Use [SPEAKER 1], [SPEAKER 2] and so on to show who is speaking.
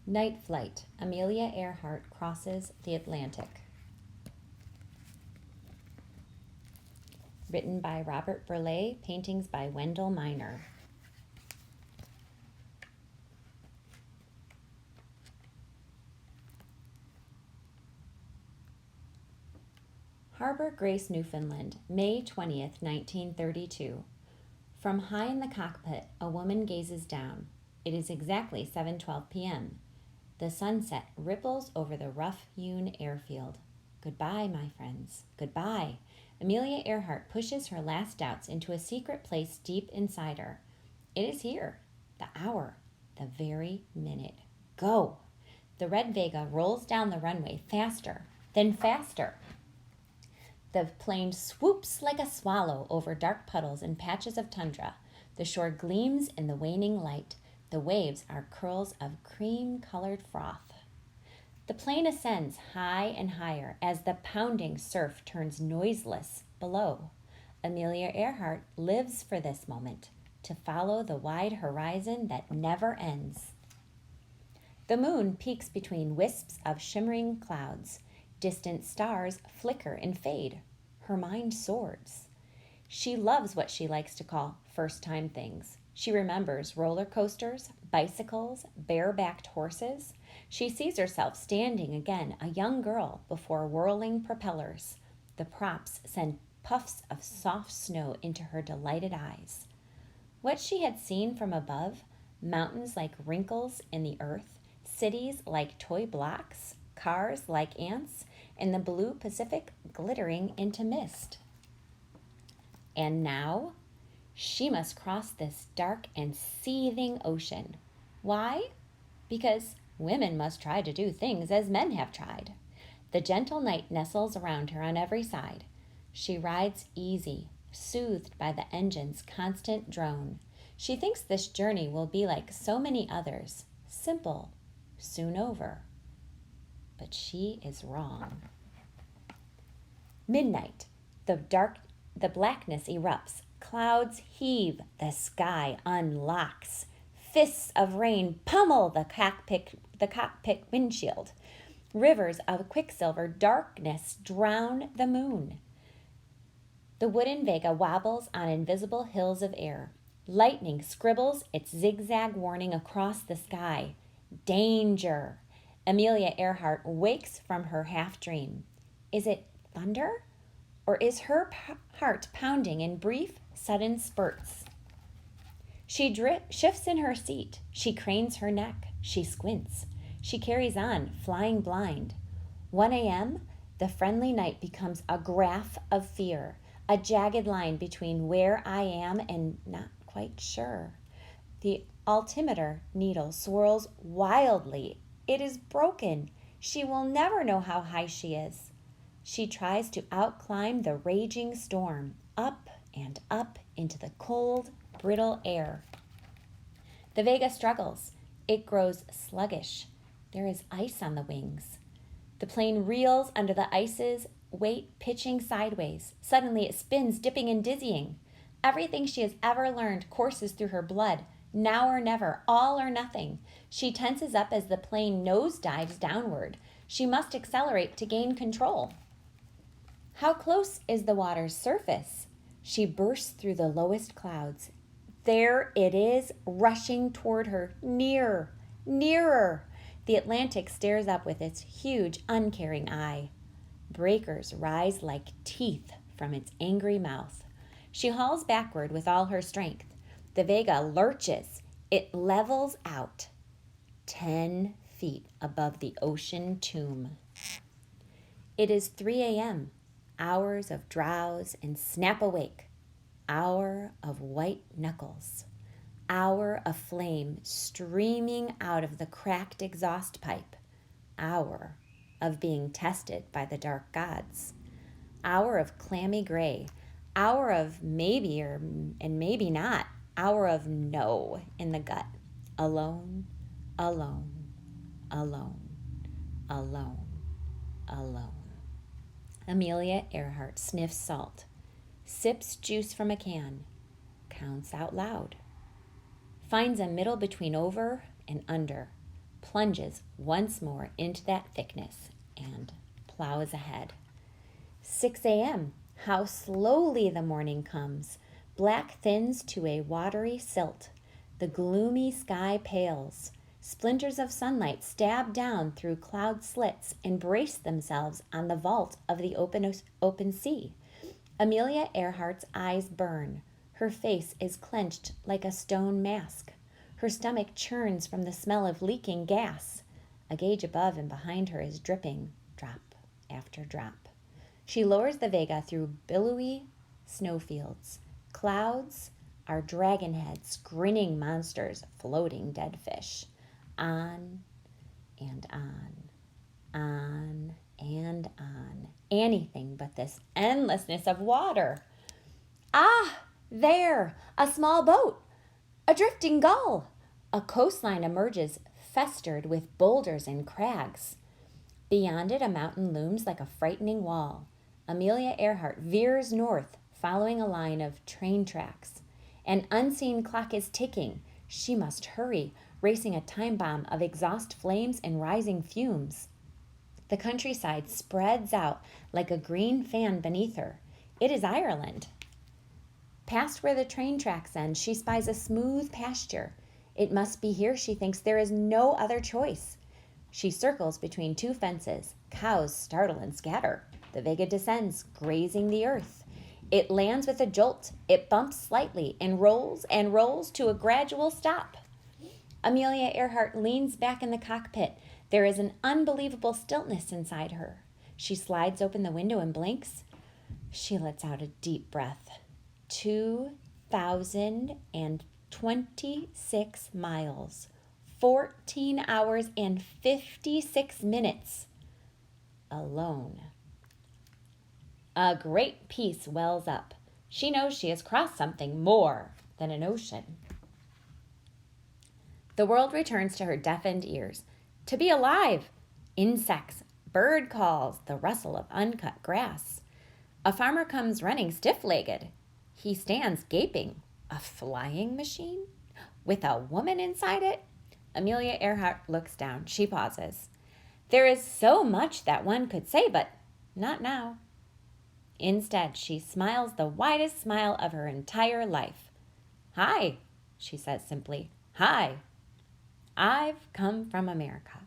[SPEAKER 1] Night Flight. Amelia Earhart crosses the Atlantic. Written by Robert Burleigh, paintings by Wendell Miner. Harbor Grace, Newfoundland, May 20th, 1932. From high in the cockpit, a woman gazes down. It is exactly 7:12 p.m. The sunset ripples over the rough-hewn airfield. Goodbye, my friends. Goodbye. Amelia Earhart pushes her last doubts into a secret place deep inside her. It is here. The hour. The very minute. Go! The red Vega rolls down the runway faster, then faster. The plane swoops like a swallow over dark puddles and patches of tundra. The shore gleams in the waning light. The waves are curls of cream-colored froth. The plane ascends high and higher as the pounding surf turns noiseless below. Amelia Earhart lives for this moment, to follow the wide horizon that never ends. The moon peeks between wisps of shimmering clouds. Distant stars flicker and fade. Her mind soars. She loves what she likes to call first-time things. She remembers roller coasters, bicycles, bare-backed horses. She sees herself standing again, a young girl, before whirling propellers. The props send puffs of soft snow into her delighted eyes. What she had seen from above, mountains like wrinkles in the earth, cities like toy blocks, cars like ants, and the blue Pacific glittering into mist. And now, she must cross this dark and seething ocean. Why? Because women must try to do things as men have tried. The gentle night nestles around her on every side. She rides easy, soothed by the engine's constant drone. She thinks this journey will be like so many others, simple, soon over. But she is wrong. Midnight. The blackness erupts. Clouds heave. The sky unlocks. Fists of rain pummel the cockpit windshield. Rivers of quicksilver darkness drown the moon. The wooden Vega wobbles on invisible hills of air. Lightning scribbles its zigzag warning across the sky. Danger! Amelia Earhart wakes from her half-dream. Is it thunder? Or is her heart pounding in brief, sudden spurts? She shifts in her seat. She cranes her neck. She squints. She carries on, flying blind. 1 a.m., the friendly night becomes a graph of fear, a jagged line between where I am and not quite sure. The altimeter needle swirls wildly. It is broken. She will never know how high she is. She tries to outclimb the raging storm, up and up into the cold, brittle air. The Vega struggles. It grows sluggish. There is ice on the wings. The plane reels under the ice's weight, pitching sideways. Suddenly it spins, dipping and dizzying. Everything she has ever learned courses through her blood. Now or never, all or nothing. She tenses up as the plane nosedives downward. She must accelerate to gain control. How close is the water's surface? She bursts through the lowest clouds. There it is, rushing toward her, nearer, nearer. The Atlantic stares up with its huge, uncaring eye. Breakers rise like teeth from its angry mouth. She hauls backward with all her strength. The Vega lurches. It levels out 10 feet above the ocean tomb. It is 3 a.m., hours of drowse and snap awake, hour of white knuckles, hour of flame streaming out of the cracked exhaust pipe, hour of being tested by the dark gods, hour of clammy gray, hour of maybe and maybe not, hour of no in the gut, alone, alone, alone, alone, alone. Amelia Earhart sniffs salt, sips juice from a can, counts out loud, finds a middle between over and under, plunges once more into that thickness and plows ahead. 6 a.m. How slowly the morning comes. Black thins to a watery silt. The gloomy sky pales. Splinters of sunlight stab down through cloud slits and brace themselves on the vault of the open sea. Amelia Earhart's eyes burn. Her face is clenched like a stone mask. Her stomach churns from the smell of leaking gas. A gauge above and behind her is dripping, drop after drop. She lowers the Vega through billowy snowfields. Clouds are dragon heads, grinning monsters, floating dead fish. On and on and on. Anything but this endlessness of water. Ah, there, a small boat, a drifting gull. A coastline emerges, festered with boulders and crags. Beyond it, a mountain looms like a frightening wall. Amelia Earhart veers north, following a line of train tracks. An unseen clock is ticking. She must hurry, racing a time bomb of exhaust flames and rising fumes. The countryside spreads out like a green fan beneath her. It is Ireland. Past where the train tracks end, she spies a smooth pasture. It must be here, she thinks. There is no other choice. She circles between two fences. Cows startle and scatter. The Vega descends, grazing the earth. It lands with a jolt. It bumps slightly and rolls to a gradual stop. Amelia Earhart leans back in the cockpit. There is an unbelievable stillness inside her. She slides open the window and blinks. She lets out a deep breath. 2,026 miles, 14 hours and 56 minutes, alone. A great peace wells up. She knows she has crossed something more than an ocean. The world returns to her deafened ears. To be alive! Insects, bird calls, the rustle of uncut grass. A farmer comes running stiff-legged. He stands gaping. A flying machine? With a woman inside it? Amelia Earhart looks down. She pauses. There is so much that one could say, but not now. Instead, she smiles the widest smile of her entire life. Hi, she says simply. Hi. I've come from America.